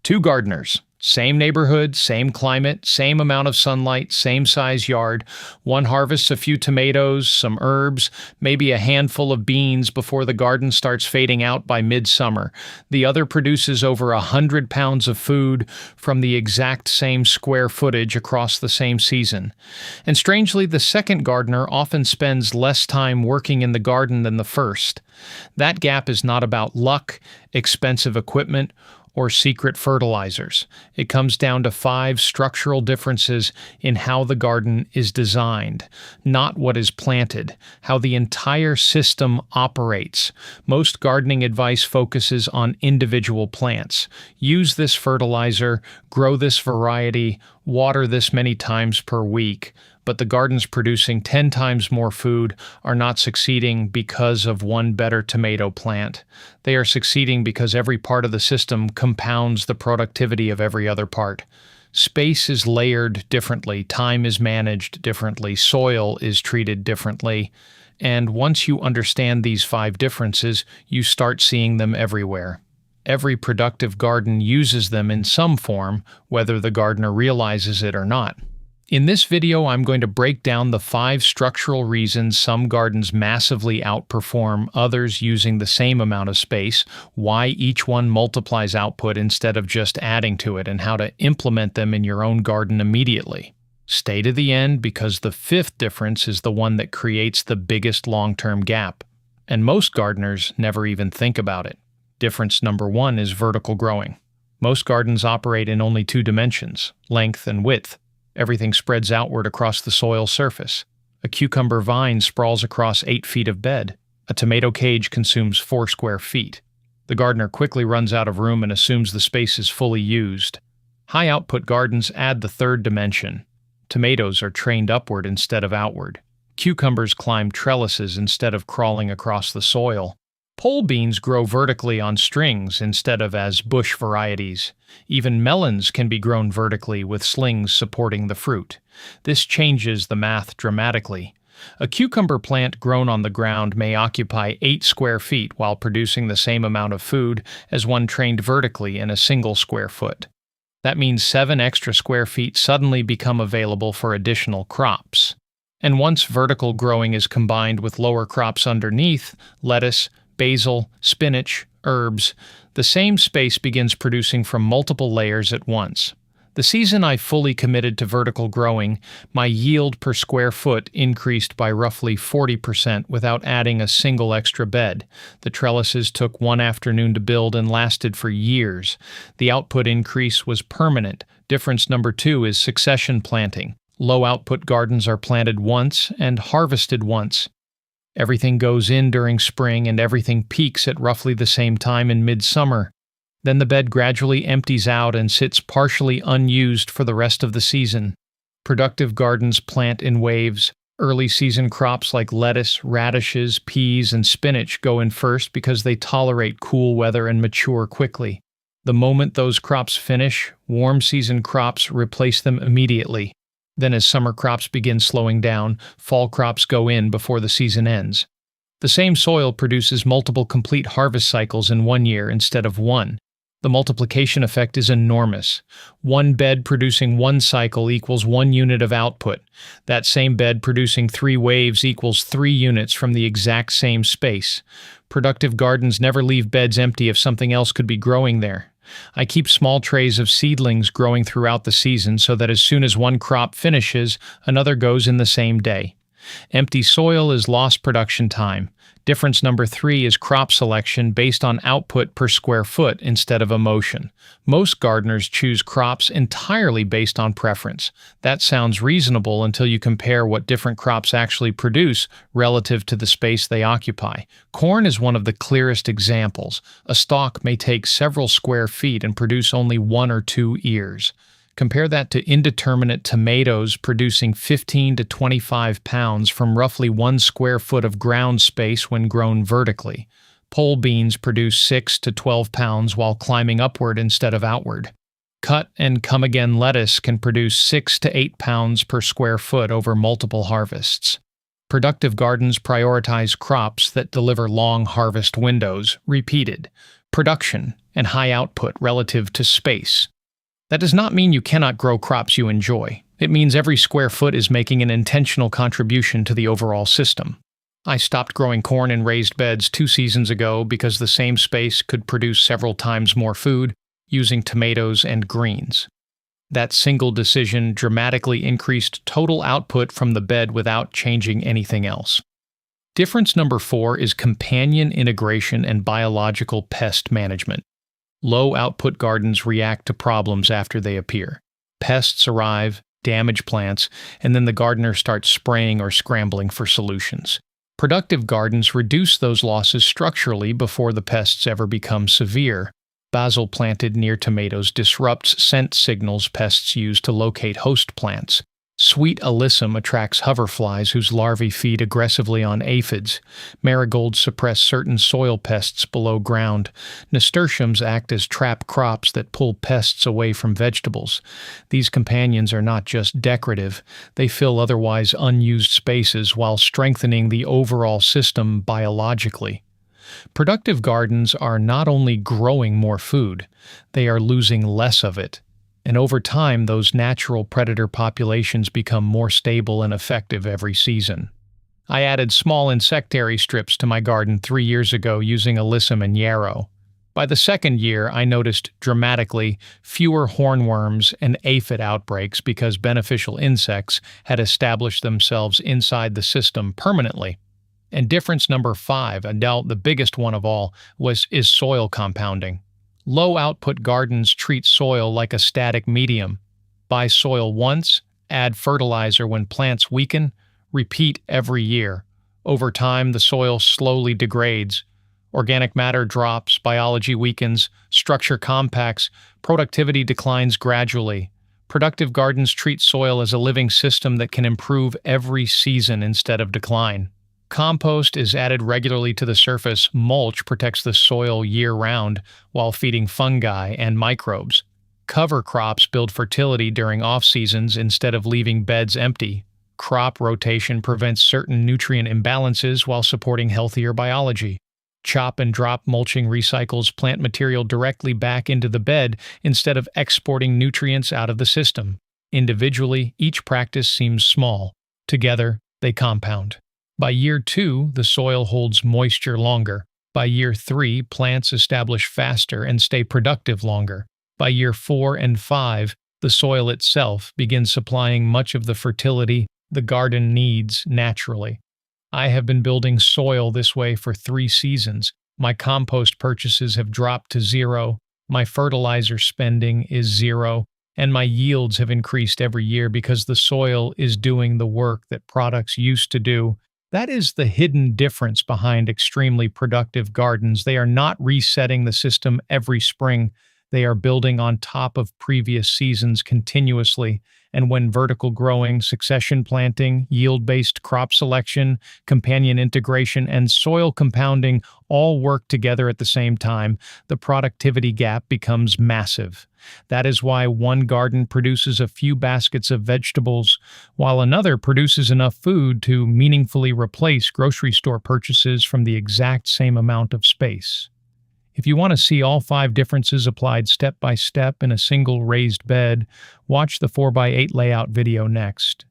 Two gardeners, same neighborhood, same climate, same amount of sunlight, same size yard. One harvests a few tomatoes, some herbs, maybe a handful of beans before the garden starts fading out by midsummer. The other produces over 100 pounds of food from the exact same square footage across the same season. And strangely, the second gardener often spends less time working in the garden than the first. That gap is not about luck, expensive equipment, or secret fertilizers. It comes down to 5 structural differences in how the garden is designed, not what is planted, how the entire system operates. Most gardening advice focuses on individual plants. Use this fertilizer, grow this variety, water this many times per week. But the gardens producing 10 times more food are not succeeding because of one better tomato plant. They are succeeding because every part of the system compounds the productivity of every other part. Space is layered differently, time is managed differently, soil is treated differently, and once you understand these 5 differences, you start seeing them everywhere. Every productive garden uses them in some form, whether the gardener realizes it or not. In this video, I'm going to break down the 5 structural reasons some gardens massively outperform others using the same amount of space, why each one multiplies output instead of just adding to it, and how to implement them in your own garden immediately. Stay to the end because the 5th difference is the one that creates the biggest long-term gap, and most gardeners never even think about it. Difference number 1 is vertical growing. Most gardens operate in only 2 dimensions, length and width. Everything spreads outward across the soil surface. A cucumber vine sprawls across 8 feet of bed. A tomato cage consumes 4 square feet. The gardener quickly runs out of room and assumes the space is fully used. High-output gardens add the 3rd dimension. Tomatoes are trained upward instead of outward. Cucumbers climb trellises instead of crawling across the soil. Pole beans grow vertically on strings instead of as bush varieties. Even melons can be grown vertically with slings supporting the fruit. This changes the math dramatically. A cucumber plant grown on the ground may occupy 8 square feet while producing the same amount of food as one trained vertically in a single square foot. That means 7 extra square feet suddenly become available for additional crops. And once vertical growing is combined with lower crops underneath, lettuce, basil, spinach, herbs, the same space begins producing from multiple layers at once. The season I fully committed to vertical growing, my yield per square foot increased by roughly 40% without adding a single extra bed. The trellises took 1 afternoon to build and lasted for years. The output increase was permanent. Difference number 2 is succession planting. Low-output gardens are planted once and harvested once. Everything goes in during spring and everything peaks at roughly the same time in midsummer. Then the bed gradually empties out and sits partially unused for the rest of the season. Productive gardens plant in waves. Early season crops like lettuce, radishes, peas, and spinach go in first because they tolerate cool weather and mature quickly. The moment those crops finish, warm season crops replace them immediately. Then as summer crops begin slowing down, fall crops go in before the season ends. The same soil produces multiple complete harvest cycles in one year instead of one. The multiplication effect is enormous. One bed producing one cycle equals 1 unit of output. That same bed producing 3 waves equals 3 units from the exact same space. Productive gardens never leave beds empty if something else could be growing there. I keep small trays of seedlings growing throughout the season so that as soon as one crop finishes, another goes in the same day. Empty soil is lost production time. Difference number 3 is crop selection based on output per square foot instead of emotion. Most gardeners choose crops entirely based on preference. That sounds reasonable until you compare what different crops actually produce relative to the space they occupy. Corn is one of the clearest examples. A stalk may take several square feet and produce only 1 or 2 ears. Compare that to indeterminate tomatoes producing 15 to 25 pounds from roughly 1 square foot of ground space when grown vertically. Pole beans produce 6 to 12 pounds while climbing upward instead of outward. Cut and come again lettuce can produce 6 to 8 pounds per square foot over multiple harvests. Productive gardens prioritize crops that deliver long harvest windows, repeated. production and high output relative to space. That does not mean you cannot grow crops you enjoy. It means every square foot is making an intentional contribution to the overall system. I stopped growing corn in raised beds 2 seasons ago because the same space could produce several times more food using tomatoes and greens. That single decision dramatically increased total output from the bed without changing anything else. Difference number 4 is companion integration and biological pest management. Low-output gardens react to problems after they appear. Pests arrive, damage plants, and then the gardener starts spraying or scrambling for solutions. Productive gardens reduce those losses structurally before the pests ever become severe. Basil planted near tomatoes disrupts scent signals pests use to locate host plants. Sweet alyssum attracts hoverflies whose larvae feed aggressively on aphids. Marigolds suppress certain soil pests below ground. Nasturtiums act as trap crops that pull pests away from vegetables. These companions are not just decorative, they fill otherwise unused spaces while strengthening the overall system biologically. Productive gardens are not only growing more food, they are losing less of it. And over time, those natural predator populations become more stable and effective every season. I added small insectary strips to my garden 3 years ago using alyssum and yarrow. By the second year, I noticed dramatically fewer hornworms and aphid outbreaks because beneficial insects had established themselves inside the system permanently. And difference number 5, and the biggest one of all, is soil compounding. Low-output gardens treat soil like a static medium. Buy soil once, add fertilizer when plants weaken, repeat every year. Over time, the soil slowly degrades. Organic matter drops, biology weakens, structure compacts, productivity declines gradually. Productive gardens treat soil as a living system that can improve every season instead of decline. Compost is added regularly to the surface. Mulch protects the soil year-round while feeding fungi and microbes. Cover crops build fertility during off-seasons instead of leaving beds empty. Crop rotation prevents certain nutrient imbalances while supporting healthier biology. Chop and drop mulching recycles plant material directly back into the bed instead of exporting nutrients out of the system. Individually, each practice seems small. Together, they compound. By year 2, the soil holds moisture longer. By year 3, plants establish faster and stay productive longer. By year 4 and 5, the soil itself begins supplying much of the fertility the garden needs naturally. I have been building soil this way for 3 seasons. My compost purchases have dropped to 0, my fertilizer spending is 0, and my yields have increased every year because the soil is doing the work that products used to do. That is the hidden difference behind extremely productive gardens. They are not resetting the system every spring. They are building on top of previous seasons continuously. And when vertical growing, succession planting, yield-based crop selection, companion integration, and soil compounding all work together at the same time, the productivity gap becomes massive. That is why one garden produces a few baskets of vegetables, while another produces enough food to meaningfully replace grocery store purchases from the exact same amount of space. If you want to see all 5 differences applied step by step in a single raised bed, watch the 4x8 layout video next.